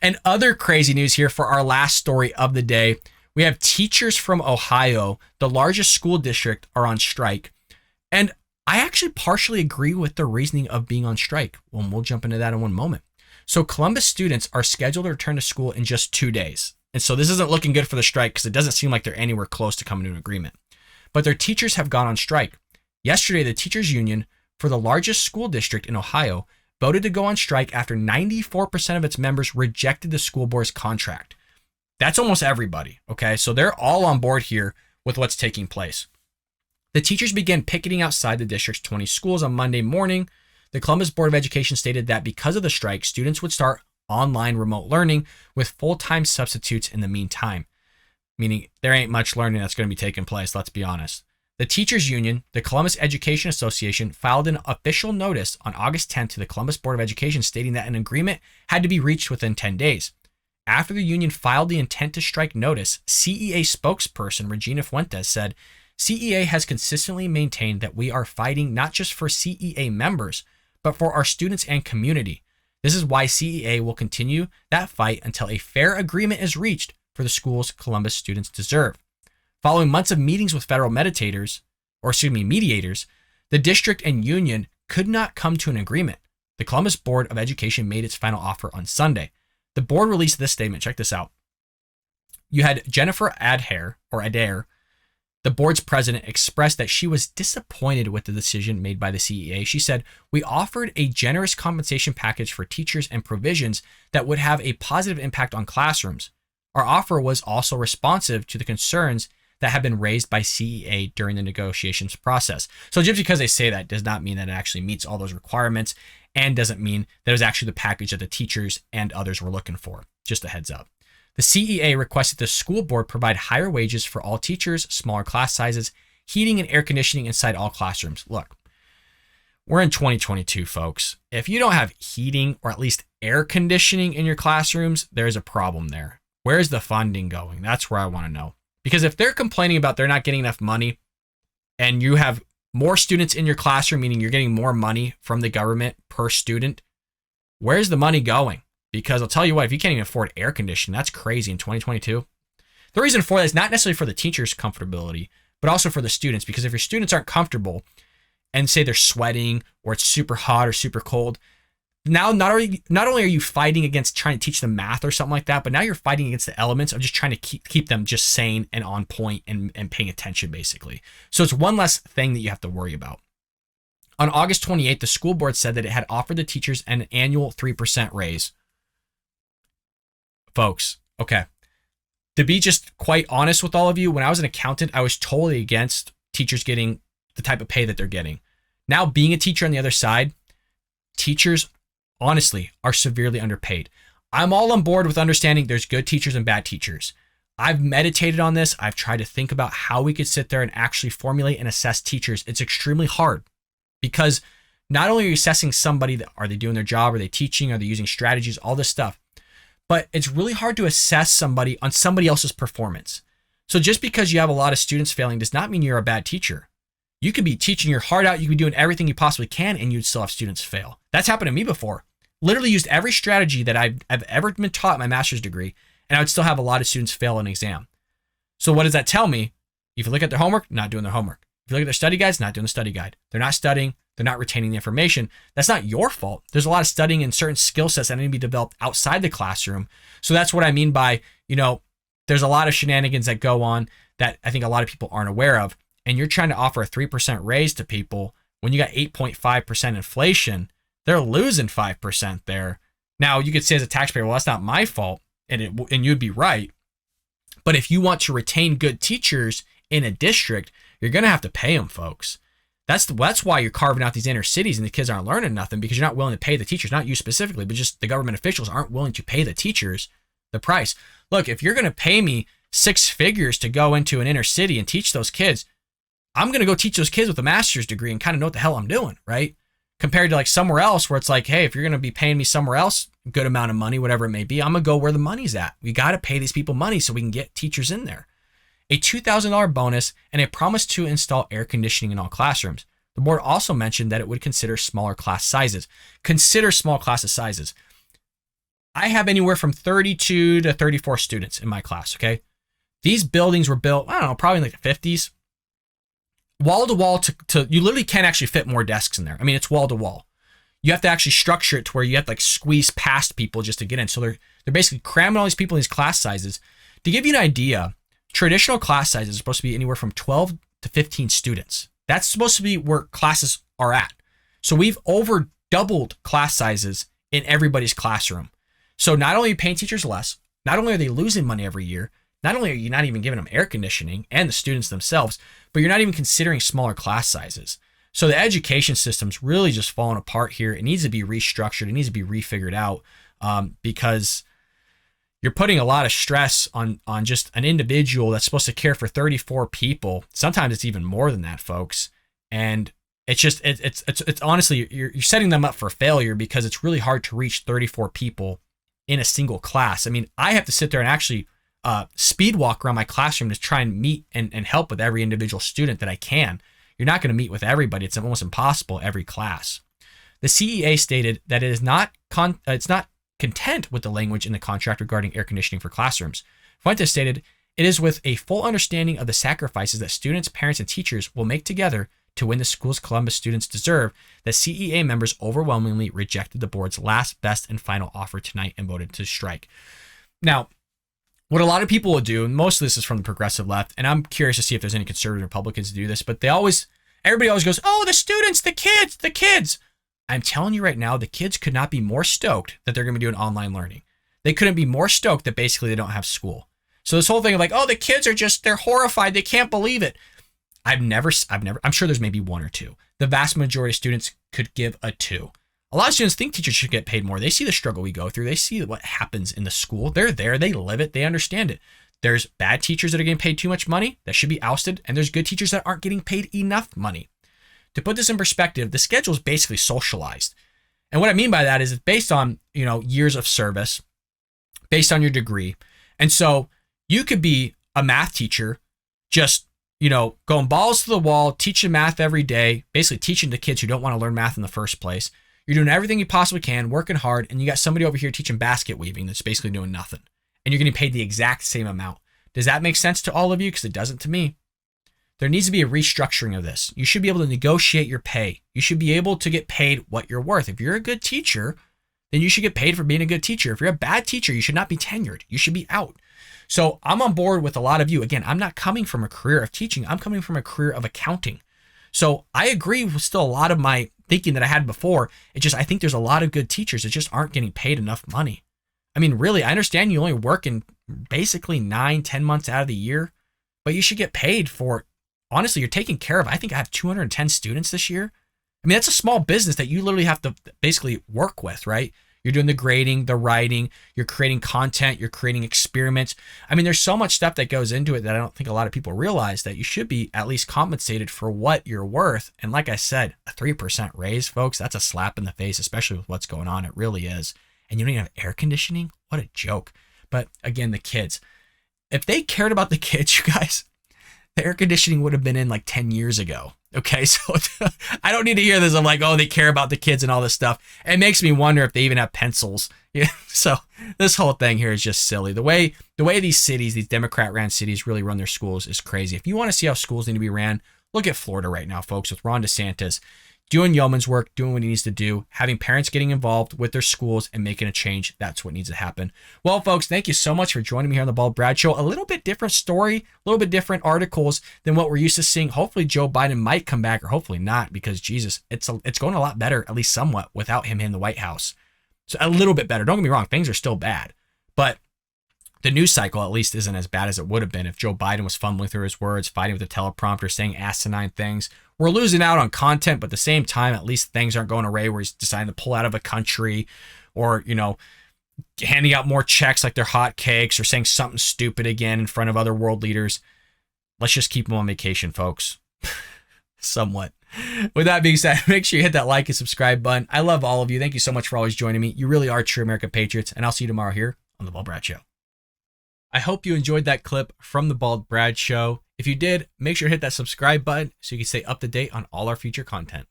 And other crazy news here for our last story of the day. We have teachers from Ohio, the largest school district, are on strike. And I actually partially agree with the reasoning of being on strike. Well, we'll jump into that in one moment. So Columbus students are scheduled to return to school in just 2 days. And so this isn't looking good for the strike because it doesn't seem like they're anywhere close to coming to an agreement. But their teachers have gone on strike. Yesterday, the teachers union for the largest school district in Ohio voted to go on strike after 94% of its members rejected the school board's contract. That's almost everybody, okay? So they're all on board here with what's taking place. The teachers began picketing outside the district's 20 schools on Monday morning. The Columbus Board of Education stated that because of the strike, students would start online remote learning with full-time substitutes in the meantime, meaning there ain't much learning that's going to be taking place, let's be honest. The teachers union, the Columbus Education Association, filed an official notice on August 10th to the Columbus Board of Education stating that an agreement had to be reached within 10 days. After the union filed the intent to strike notice, CEA spokesperson Regina Fuentes said, CEA has consistently maintained that we are fighting not just for CEA members, but for our students and community. This is why CEA will continue that fight until a fair agreement is reached for the schools Columbus students deserve. Following months of meetings with federal mediators, the district and union could not come to an agreement. The Columbus Board of Education made its final offer on Sunday. The board released this statement. Check this out. You had Jennifer Adair, the board's president, expressed that she was disappointed with the decision made by the CEA. She said, "We offered a generous compensation package for teachers and provisions that would have a positive impact on classrooms. Our offer was also responsive to the concerns that have been raised by CEA during the negotiations process." So just because they say that does not mean that it actually meets all those requirements and doesn't mean that it was actually the package that the teachers and others were looking for. Just a heads up. The CEA requested the school board provide higher wages for all teachers, smaller class sizes, heating and air conditioning inside all classrooms. Look, we're in 2022, folks. If you don't have heating or at least air conditioning in your classrooms, there's a problem there. Where's the funding going? That's where I want to know. Because if they're complaining about they're not getting enough money and you have more students in your classroom, meaning you're getting more money from the government per student, where's the money going? Because I'll tell you what, if you can't even afford air conditioning, that's crazy in 2022. The reason for that is not necessarily for the teacher's comfortability, but also for the students. Because if your students aren't comfortable and say they're sweating or it's super hot or super cold, now not only are you fighting against trying to teach them math or something like that, but now you're fighting against the elements of just trying to keep them just sane and on point and paying attention, basically. So it's one less thing that you have to worry about. On August 28th, the school board said that it had offered the teachers an annual 3% raise. Folks, okay. To be just quite honest with all of you, when I was an accountant, I was totally against teachers getting the type of pay that they're getting. Now, being a teacher on the other side, teachers honestly are severely underpaid. I'm all on board with understanding there's good teachers and bad teachers. I've meditated on this. I've tried to think about how we could sit there and actually formulate and assess teachers. It's extremely hard because not only are you assessing somebody, that are they doing their job? Are they teaching? Are they using strategies? All this stuff. But it's really hard to assess somebody on somebody else's performance. So just because you have a lot of students failing does not mean you're a bad teacher. You could be teaching your heart out. You could be doing everything you possibly can and you'd still have students fail. That's happened to me before. Literally used every strategy that I've ever been taught in my master's degree, and I would still have a lot of students fail an exam. So what does that tell me? If you look at their homework, not doing their homework. If you look at their study guides, not doing the study guide. They're not studying. They're not retaining the information. That's not your fault. There's a lot of studying and certain skill sets that need to be developed outside the classroom. So that's what I mean by, there's a lot of shenanigans that go on that I think a lot of people aren't aware of. And you're trying to offer a 3% raise to people when you got 8.5% inflation. They're losing 5% there. Now, you could say as a taxpayer, well, that's not my fault, and you'd be right. But if you want to retain good teachers in a district, you're going to have to pay them, folks. That's why you're carving out these inner cities and the kids aren't learning nothing, because you're not willing to pay the teachers, not you specifically, but just the government officials aren't willing to pay the teachers the price. Look, if you're going to pay me 6 figures to go into an inner city and teach those kids, I'm going to go teach those kids with a master's degree and kind of know what the hell I'm doing, right? Compared to like somewhere else where it's like, hey, if you're going to be paying me somewhere else, a good amount of money, whatever it may be, I'm going to go where the money's at. We got to pay these people money so we can get teachers in there. A $2,000 bonus and a promise to install air conditioning in all classrooms. The board also mentioned that it would consider smaller class sizes. Consider small class sizes. I have anywhere from 32 to 34 students in my class, okay? These buildings were built, I don't know, probably in like the 50s. Wall to wall to you literally can't actually fit more desks in there. I mean, it's wall to wall. You have to actually structure it to where you have to like squeeze past people just to get in. So they're basically cramming all these people in these class sizes. To give you an idea, traditional class sizes are supposed to be anywhere from 12 to 15 students. That's supposed to be where classes are at. So we've over doubled class sizes in everybody's classroom. So not only are you paying teachers less, not only are they losing money every year, not only are you not even giving them air conditioning and the students themselves, but you're not even considering smaller class sizes. So the education system's really just falling apart here. It needs to be restructured. It needs to be refigured out because you're putting a lot of stress on just an individual that's supposed to care for 34 people. Sometimes it's even more than that, folks. And it's just, it's honestly, you're setting them up for failure because it's really hard to reach 34 people in a single class. I mean, I have to sit there and actually speed walk around my classroom to try and meet and help with every individual student that I can. You're not going to meet with everybody. It's almost impossible every class. The CEA stated that it is it's not content with the language in the contract regarding air conditioning for classrooms. Fuentes stated, it is with a full understanding of the sacrifices that students, parents, and teachers will make together to win the schools Columbus students deserve that CEA members overwhelmingly rejected the board's last, best, and final offer tonight and voted to strike. Now, what a lot of people will do, and most of this is from the progressive left, and I'm curious to see if there's any conservative Republicans to do this, but everybody always goes, oh, the students, the kids. I'm telling you right now, the kids could not be more stoked that they're going to be doing online learning. They couldn't be more stoked that basically they don't have school. So this whole thing of like, oh, the kids are they're horrified. They can't believe it. I'm sure there's maybe one or two. The vast majority of students could give a 2. A lot of students think teachers should get paid more. They see the struggle we go through. They see what happens in the school. They're there. They live it. They understand it. There's bad teachers that are getting paid too much money that should be ousted. And there's good teachers that aren't getting paid enough money. To put this in perspective, the schedule is basically socialized. And what I mean by that is it's based on, years of service, based on your degree. And so you could be a math teacher, just, going balls to the wall, teaching math every day, basically teaching the kids who don't want to learn math in the first place. You're doing everything you possibly can, working hard, and you got somebody over here teaching basket weaving that's basically doing nothing. And you're getting paid the exact same amount. Does that make sense to all of you? Because it doesn't to me. There needs to be a restructuring of this. You should be able to negotiate your pay. You should be able to get paid what you're worth. If you're a good teacher, then you should get paid for being a good teacher. If you're a bad teacher, you should not be tenured. You should be out. So I'm on board with a lot of you. Again, I'm not coming from a career of teaching. I'm coming from a career of accounting. So I agree with still a lot of my thinking that I had before. I think there's a lot of good teachers that just aren't getting paid enough money. I mean, really, I understand you only work in basically 9-10 months out of the year, but you should get paid for, honestly, you're taking care of, I think I have 210 students this year. I mean, that's a small business that you literally have to basically work with, right? You're doing the grading, the writing, you're creating content, you're creating experiments. I mean, there's so much stuff that goes into it that I don't think a lot of people realize that you should be at least compensated for what you're worth. And like I said, a 3% raise, folks, that's a slap in the face, especially with what's going on. It really is. And you don't even have air conditioning? What a joke. But again, the kids. If they cared about the kids, you guys, the air conditioning would have been in like 10 years ago. Okay, so I don't need to hear this of like, oh, they care about the kids and all this stuff. It makes me wonder if they even have pencils. Yeah. So this whole thing here is just silly. The way these cities, these Democrat-ran cities really run their schools is crazy. If you want to see how schools need to be ran, look at Florida right now, folks, with Ron DeSantis doing yeoman's work, doing what he needs to do, having parents getting involved with their schools and making a change. That's what needs to happen. Well, folks, thank you so much for joining me here on the Bald Brad Show. A little bit different story, a little bit different articles than what we're used to seeing. Hopefully Joe Biden might come back, or hopefully not, because Jesus, it's going a lot better, at least somewhat, without him in the White House. So a little bit better. Don't get me wrong, things are still bad, but the news cycle at least isn't as bad as it would have been if Joe Biden was fumbling through his words, fighting with the teleprompter, saying asinine things. We're losing out on content, but at the same time, at least things aren't going away where he's deciding to pull out of a country or, handing out more checks like they're hotcakes or saying something stupid again in front of other world leaders. Let's just keep him on vacation, folks. Somewhat. With that being said, make sure you hit that like and subscribe button. I love all of you. Thank you so much for always joining me. You really are true American patriots, and I'll see you tomorrow here on The Bald Brad Show. I hope you enjoyed that clip from The Bald Brad Show. If you did, make sure to hit that subscribe button so you can stay up to date on all our future content.